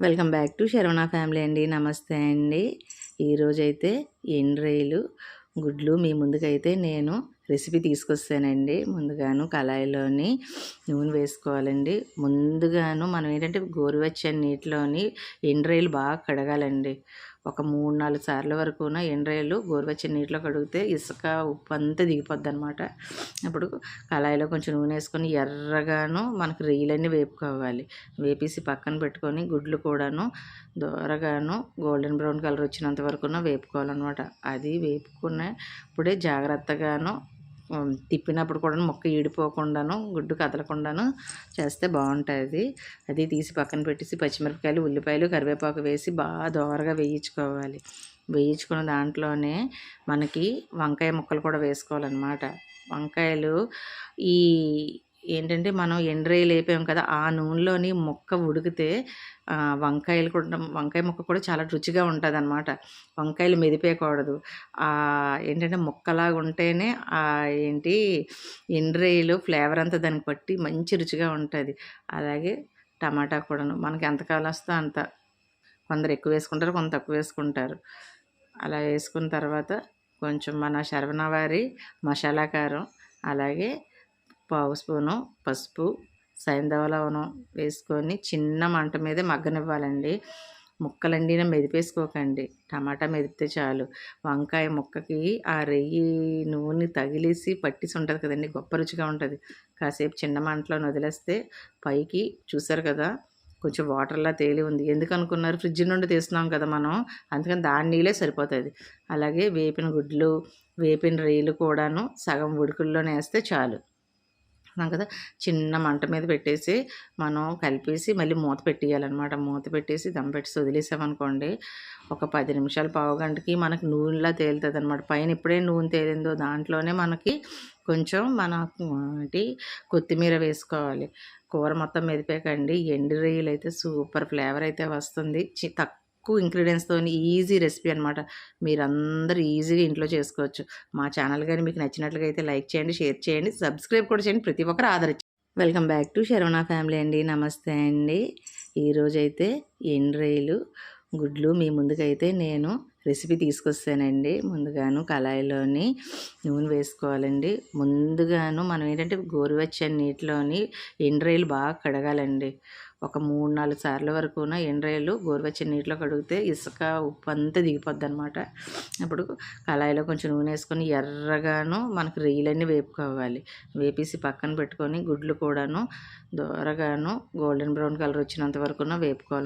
Welcome back to Saravana family అండి. నమస్తే అండి. ఈరోజైతే ఎండ్రాయిలు గుడ్లు మీ ముందుకైతే నేను రెసిపీ తీసుకొస్తానండి. ముందుగాను కళాయిలోని నూనె వేసుకోవాలండి. ముందుగాను మనం ఏంటంటే గోరువెచ్చని నీటిలోని ఎండ్రాయిలు బాగా కడగాలండి. ఒక 3-4 సార్ల వరకున ఎండ్రాయిలు గోరువెచ్చని నీటిలో కడిగితే ఇసుక ఉప్పు అంతా దిగిపోద్ది అనమాట. అప్పుడు కళాయిలో కొంచెం నూనె వేసుకొని ఎర్రగాను మనకు రొయ్యలన్నీ వేపుకోవాలి. వేపేసి పక్కన పెట్టుకొని గుడ్లు కూడాను దోరగాను గోల్డెన్ బ్రౌన్ కలర్ వచ్చినంత వరకున వేపుకోవాలన్నమాట. అది వేపుకున్నప్పుడే జాగ్రత్తగాను తిప్పినప్పుడు కూడా ముక్క ఈడిపోకుండాను గుడ్డు కదలకుండాను చేస్తే బాగుంటుంది. అది తీసి పక్కన పెట్టేసి పచ్చిమిరపకాయలు, ఉల్లిపాయలు, కరివేపాకు వేసి బాగా దోరగా వేయించుకోవాలి. వేయించుకున్న దాంట్లోనే మనకి వంకాయ ముక్కలు కూడా వేసుకోవాలన్నమాట. వంకాయలు ఈ ఏంటంటే మనం ఎండ్రాయిలు వేపాం కదా, ఆ నూనెలోని ముక్క ఉడికితే వంకాయ ముక్క కూడా చాలా రుచిగా ఉంటుంది అనమాట. వంకాయలు మెదిపేయకూడదు. ఏంటంటే ముక్కలాగా ఉంటేనే ఎండ్రాయిలు ఫ్లేవర్ అంతా దానికి పట్టి మంచి రుచిగా ఉంటుంది. అలాగే టమాటా కూడాను మనకి ఎంత కావాల్సి అంత, కొందరు ఎక్కువ వేసుకుంటారు, కొంత తక్కువ వేసుకుంటారు. అలా వేసుకున్న తర్వాత కొంచెం మన శరవణవారి మసాలా కారం, అలాగే పావు స్పూను పసుపు, సైంధవ లవణం వేసుకొని చిన్న మంట మీద మగ్గనివ్వాలండి. ముక్కలండి మెదిపేసుకోకండి, టమాటా మెదిపితే చాలు. వంకాయ ముక్కకి ఆ రెయ్యి నూనె తగిలేసి పట్టిసి ఉంటుంది కదండి, గొప్ప రుచిగా ఉంటుంది. కాసేపు చిన్న మంటలో వదిలేస్తే పైకి చూసారు కదా కొంచెం వాటర్లా తేలి ఉంది. ఎందుకు అనుకున్నారు? ఫ్రిడ్జ్ నుండి తీస్తున్నాం కదా మనం, అందుకని దాని నీళ్ళే సరిపోతుంది. అలాగే వేపిన గుడ్లు, వేపిన రొయ్యలు కూడాను సగం ఉడుకుల్లోనే వేస్తే చాలు కదా. చిన్న మంట మీద పెట్టేసి మనం కలిపేసి మళ్ళీ మూత పెట్టేయాలన్నమాట. మూత పెట్టేసి దమ్ పెట్టేసి వదిలేసామనుకోండి, ఒక 10 నిమిషాలు, పావు గంటకి మనకి నూనెలా తేలుతుంది అనమాట. పైన ఎప్పుడే నూనె తేలిందో దాంట్లోనే మనకి కొంచెం కొత్తిమీర వేసుకోవాలి. కూర మొత్తం మెదిపాకండి. ఎండు రొయ్యలు అయితే సూపర్ ఫ్లేవర్ అయితే వస్తుంది. తక్కువ ఇంగ్రీడియంట్స్తో ఈజీ రెసిపీ అనమాట. మీరందరూ ఈజీగా ఇంట్లో చేసుకోవచ్చు. మా ఛానల్ కానీ మీకు నచ్చినట్లుగా అయితే లైక్ చేయండి, షేర్ చేయండి, సబ్స్క్రైబ్ కూడా చేయండి. ప్రతి ఒక్కరు ఆదరించండి. Welcome back to Saravana family అండి. నమస్తే అండి. ఈరోజైతే ఎండ్రాయిలు గుడ్లు మీ ముందుకైతే నేను రెసిపీ తీసుకొస్తానండి. ముందుగాను కళాయిలోని నూనె వేసుకోవాలండి. ముందుగాను మనం ఏంటంటే గోరువెచ్చని నీటిలోని ఎండ్రాయిలు బాగా కడగాలండి. ఒక 3-4 సార్ల వరకున ఎండ్రాయిలు గోరువెచ్చని నీటిలో కడిగితే ఇసుక ఉప్పు అంతా దిగిపోద్ది అనమాట. అప్పుడు కళాయిలో కొంచెం నూనె వేసుకొని ఎర్రగాను మనకు రొయ్యలన్నీ వేపుకోవాలి. వేపేసి పక్కన పెట్టుకొని గుడ్లు కూడాను దోరగాను గోల్డెన్ బ్రౌన్ కలర్ వచ్చినంత వరకున వేపుకోవాలన్నమాట.